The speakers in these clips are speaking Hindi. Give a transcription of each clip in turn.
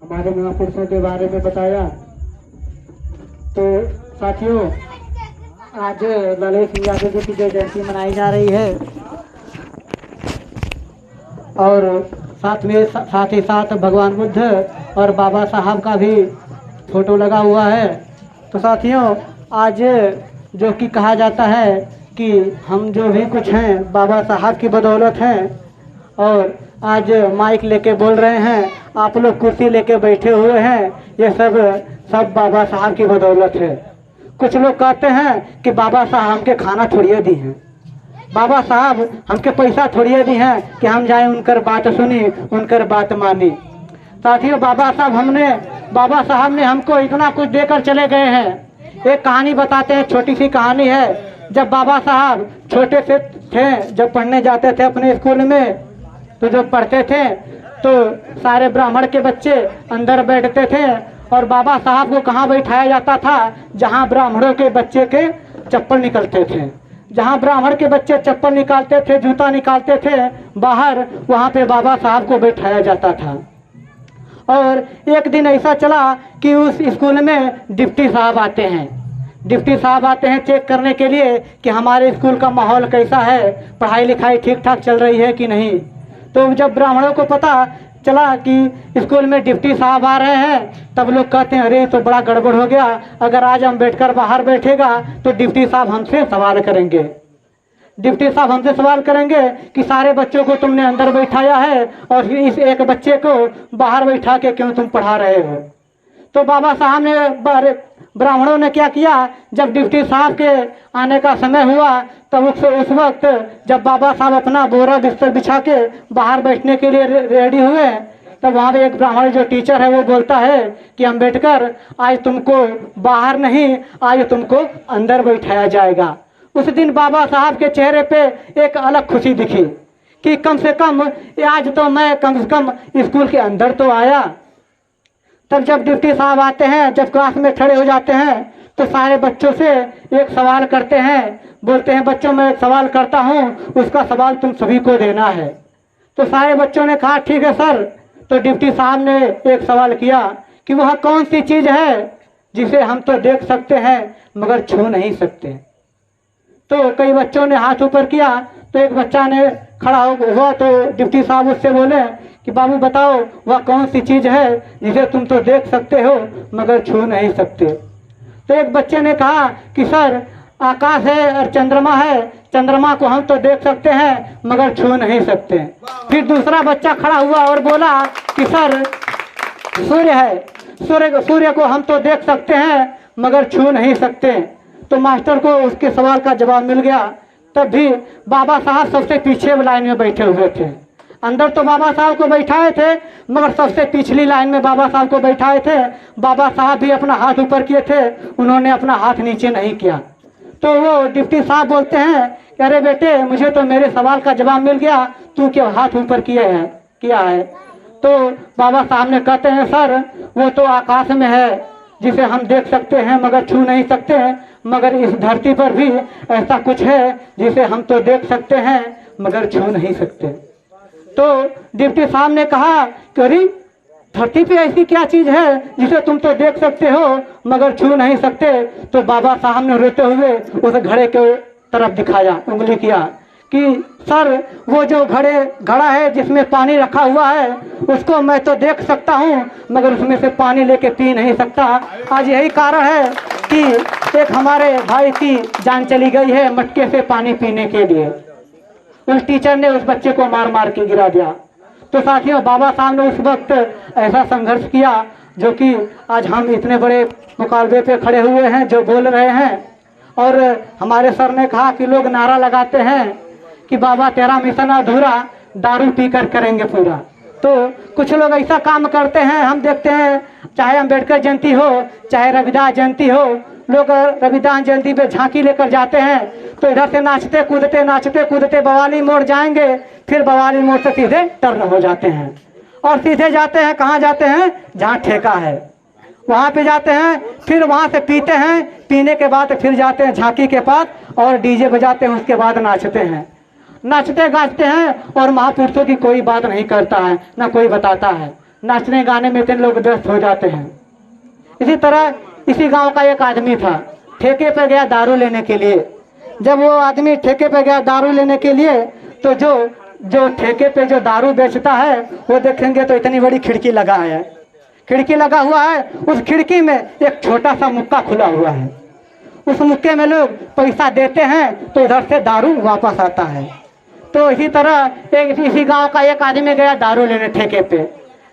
हमारे महापुरुषों के बारे में बताया। तो साथियों, आज ललित सिंह यादव जी की जयंती मनाई जा रही है और साथ ही साथ भगवान बुद्ध और बाबा साहब का भी फोटो लगा हुआ है। तो साथियों, आज जो कि कहा जाता है कि हम जो भी कुछ हैं बाबा साहब की बदौलत हैं, और आज माइक लेके बोल रहे हैं, आप लोग कुर्सी लेके बैठे हुए हैं, ये सब बाबा साहब की बदौलत है। कुछ लोग कहते हैं कि बाबा साहब हमके खाना थोड़ी दी हैं, बाबा साहब हमके पैसा थोड़ी दी हैं कि हम जाएं उनकर बात सुनी, उनकर बात मानी। साथियों, बाबा साहब ने हमको इतना कुछ देकर चले गए हैं। एक कहानी बताते हैं, छोटी सी कहानी है। जब बाबा साहब छोटे से थे, जब पढ़ने जाते थे अपने स्कूल में, तो जब पढ़ते थे तो सारे ब्राह्मण के बच्चे अंदर बैठते थे और बाबा साहब को कहाँ बैठाया जाता था, जहाँ ब्राह्मणों के बच्चे के चप्पल निकलते थे, जहाँ ब्राह्मण के बच्चे चप्पल निकालते थे, जूता निकालते थे बाहर, वहाँ पे बाबा साहब को बैठाया जाता था। और एक दिन ऐसा चला कि उस स्कूल में डिप्टी साहब आते हैं। डिप्टी साहब आते हैं चेक करने के लिए कि हमारे स्कूल का माहौल कैसा है, पढ़ाई लिखाई ठीक ठाक चल रही है कि नहीं। तो जब ब्राह्मणों को पता चला कि स्कूल में डिप्टी साहब आ रहे हैं, तब लोग कहते हैं, अरे तो बड़ा गड़बड़ हो गया, अगर आज हम बैठकर बाहर बैठेगा तो डिप्टी साहब हमसे सवाल करेंगे। डिप्टी साहब हमसे सवाल करेंगे कि सारे बच्चों को तुमने अंदर बैठाया है और इस एक बच्चे को बाहर बैठा के क्यों तुम पढ़ा रहे हो। तो बाबा साहब ने, ब्राह्मणों ने क्या किया, जब डिप्टी साहब के आने का समय हुआ तब उस वक्त जब बाबा साहब अपना बोरा बिस्तर बिछा के बाहर बैठने के लिए रेडी हुए, तब वहाँ पे एक ब्राह्मण जो टीचर है वो बोलता है कि अम्बेडकर, आज तुमको बाहर नहीं, आज तुमको अंदर बैठाया जाएगा। उस दिन बाबा साहब के चेहरे पे एक अलग खुशी दिखी कि कम से कम आज तो मैं कम से कम स्कूल के अंदर तो आया। तब जब डिप्टी साहब आते हैं, जब क्लास में खड़े हो जाते हैं, तो सारे बच्चों से एक सवाल करते हैं, बोलते हैं, बच्चों मैं एक सवाल करता हूँ, उसका सवाल तुम सभी को देना है। तो सारे बच्चों ने कहा ठीक है सर। तो डिप्टी साहब ने एक सवाल किया कि वह कौन सी चीज़ है जिसे हम तो देख सकते हैं मगर छू नहीं सकते। तो कई बच्चों ने हाथ ऊपर किया, तो एक बच्चा ने खड़ा हुआ, तो डिप्टी साहब उससे बोले कि बाबू बताओ वह कौन सी चीज़ है जिसे तुम तो देख सकते हो मगर छू नहीं सकते। तो एक बच्चे ने कहा कि सर आकाश है और चंद्रमा है, चंद्रमा को हम तो देख सकते हैं मगर छू नहीं सकते। फिर दूसरा बच्चा खड़ा हुआ और बोला कि सर सूर्य है, सूर्य को हम तो देख सकते हैं मगर छू नहीं सकते। तो मास्टर को उसके सवाल का जवाब मिल गया। तब भी बाबा साहब सबसे पीछे लाइन में बैठे हुए थे। अंदर तो बाबा साहब को बैठाए थे मगर सबसे पिछली लाइन में बाबा साहब को बैठाए थे। बाबा साहब भी अपना हाथ ऊपर किए थे, उन्होंने अपना हाथ नीचे नहीं किया। तो वो डिप्टी साहब बोलते हैं कि अरे बेटे, मुझे तो मेरे सवाल का जवाब मिल गया, तू क्यों हाथ ऊपर किया है। तो बाबा साहब ने कहते हैं सर वो तो आकाश में है जिसे हम देख सकते हैं मगर छू नहीं सकते, मगर इस धरती पर भी ऐसा कुछ है जिसे हम तो देख सकते हैं मगर छू नहीं सकते। तो डिप्टी साहब ने कहा कि अरे धरती पे ऐसी क्या चीज़ है जिसे तुम तो देख सकते हो मगर छू नहीं सकते। तो बाबा साहब ने रोते हुए उस घड़े के तरफ दिखाया, उंगली किया कि सर वो जो घड़ा है जिसमें पानी रखा हुआ है उसको मैं तो देख सकता हूँ मगर उसमें से पानी लेके पी नहीं सकता। आज यही कारण है कि एक हमारे भाई की जान चली गई है मटके से पानी पीने के लिए। उस टीचर ने उस बच्चे को मार मार के गिरा दिया। तो साथियों, बाबा साहब ने उस वक्त ऐसा संघर्ष किया जो कि आज हम इतने बड़े मुकाबले पे खड़े हुए हैं, जो बोल रहे हैं। और हमारे सर ने कहा कि लोग नारा लगाते हैं कि बाबा तेरा मिशन अधूरा, दारू पीकर करेंगे पूरा। तो कुछ लोग ऐसा काम करते हैं, हम देखते हैं, चाहे अम्बेडकर जयंती हो चाहे रविदास जयंती हो, लोग रविदास जयंती पे झांकी लेकर जाते हैं तो इधर से नाचते कूदते बवाली मोड़ जाएंगे, फिर बवाली मोड़ से सीधे टर्न हो जाते हैं और सीधे जाते हैं, कहाँ जाते हैं, जहाँ ठेका है वहाँ पे जाते हैं। फिर वहाँ से पीते हैं, पीने के बाद फिर जाते हैं झांकी के पास और डीजे बजाते हैं, उसके बाद नाचते गाजते हैं और महापुरुषों की कोई बात नहीं करता है, ना कोई बताता है, नाचने गाने में इतने लोग व्यस्त हो जाते हैं। इसी तरह इसी गांव का एक आदमी था, ठेके पे गया दारू लेने के लिए। जब वो आदमी ठेके पे गया दारू लेने के लिए, तो जो ठेके पे जो दारू बेचता है वो देखेंगे तो इतनी बड़ी खिड़की लगा है, खिड़की लगा हुआ है, उस खिड़की में एक छोटा सा मुक्का खुला हुआ है। उस मुक्के में लोग पैसा देते हैं तो उधर से दारू वापस आता है। तो इसी तरह इसी गांव का एक आदमी गया दारू लेने ठेके पे।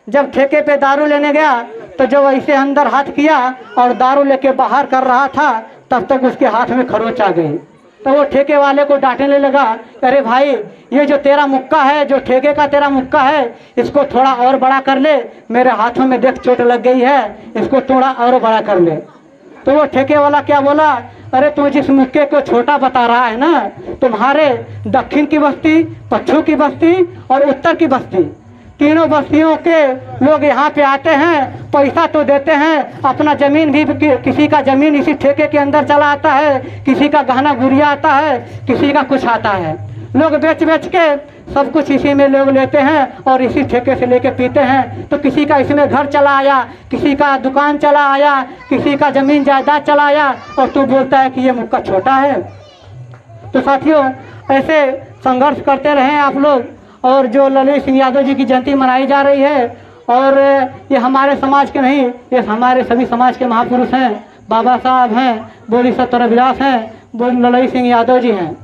जब ठेके पे दारू लेने गया तो जब ऐसे अंदर हाथ किया और दारू लेके बाहर कर रहा था, तब तक उसके हाथ में खरोच आ गई। तो वो ठेके वाले को डांटने लगा, अरे भाई, ये जो तेरा मुक्का है, जो ठेके का तेरा मुक्का है, इसको थोड़ा और बड़ा कर ले, मेरे हाथों में देख चोट लग गई है, इसको थोड़ा और बड़ा कर ले। तो वो ठेके वाला क्या बोला, अरे तू जिस मुक्के को छोटा बता रहा है ना, तुम्हारे दक्षिण की बस्ती, पश्चिम की बस्ती और उत्तर की बस्ती, तीनों बस्तियों के लोग यहाँ पे आते हैं, पैसा तो देते हैं, अपना ज़मीन भी, किसी का ज़मीन इसी ठेके के अंदर चला आता है, किसी का गहना गुड़िया आता है, किसी का कुछ आता है। लोग बेच बेच के सब कुछ इसी में लोग लेते हैं और इसी ठेके से लेके पीते हैं। तो किसी का इसमें घर चला आया, किसी का दुकान चला आया, किसी का ज़मीन जायदाद चला आया, और तू बोलता है कि ये मुक्का छोटा है। तो साथियों, ऐसे संघर्ष करते रहें आप लोग। और जो ललित सिंह यादव जी की जयंती मनाई जा रही है, और ये हमारे समाज के नहीं, ये हमारे सभी समाज के महापुरुष हैं, बाबा साहब हैं, बोधिसत्व रविदास हैं, ललित सिंह यादव जी हैं।